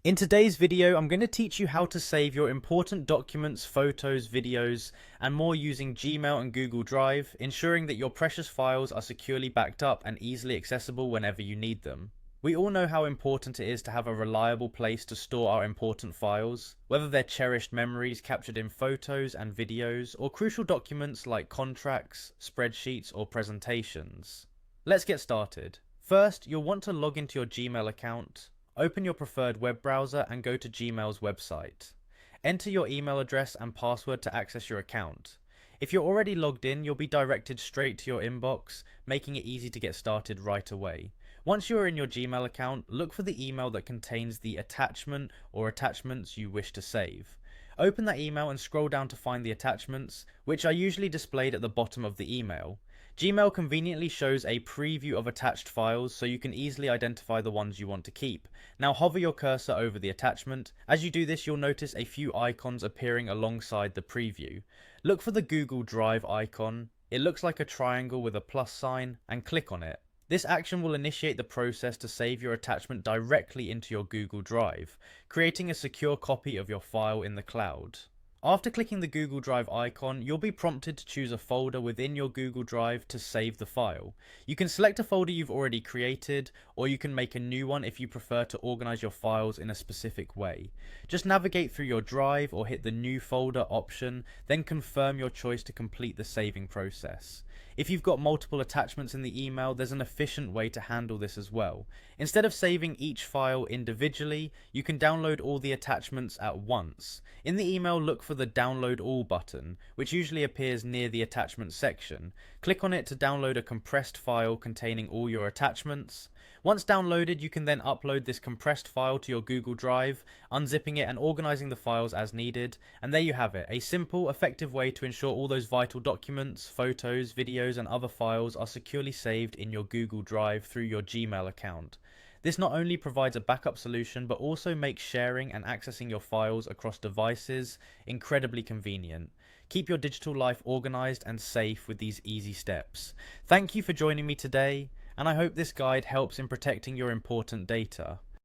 In today's video, I'm going to teach you how to save your important documents, photos, videos, and more using Gmail and Google Drive, ensuring that your precious files are securely backed up and easily accessible whenever you need them. We all know how important it is to have a reliable place to store our important files, whether they're cherished memories captured in photos and videos, or crucial documents like contracts, spreadsheets, or presentations. Let's get started. First, you'll want to log into your Gmail account. Open your preferred web browser and go to Gmail's website. Enter your email address and password to access your account. If you're already logged in, you'll be directed straight to your inbox, making it easy to get started right away. Once you're in your Gmail account, look for the email that contains the attachment or attachments you wish to save. Open that email and scroll down to find the attachments, which are usually displayed at the bottom of the email. Gmail conveniently shows a preview of attached files so you can easily identify the ones you want to keep. Now hover your cursor over the attachment. As you do this, you'll notice a few icons appearing alongside the preview. Look for the Google Drive icon. It looks like a triangle with a plus sign, and click on it. This action will initiate the process to save your attachment directly into your Google Drive, creating a secure copy of your file in the cloud. After clicking the Google Drive icon, you'll be prompted to choose a folder within your Google Drive to save the file. You can select a folder you've already created, or you can make a new one if you prefer to organize your files in a specific way. Just navigate through your drive or hit the new folder option, then confirm your choice to complete the saving process. If you've got multiple attachments in the email, there's an efficient way to handle this as well. Instead of saving each file individually, you can download all the attachments at once. In the email, look for the Download All button, which usually appears near the attachment section. Click on it to download a compressed file containing all your attachments. Once downloaded, you can then upload this compressed file to your Google Drive, unzipping it and organizing the files as needed. And there you have it, a simple, effective way to ensure all those vital documents, photos, videos, and other files are securely saved in your Google Drive through your Gmail account. This not only provides a backup solution, but also makes sharing and accessing your files across devices incredibly convenient. Keep your digital life organized and safe with these easy steps. Thank you for joining me today, and I hope this guide helps in protecting your important data.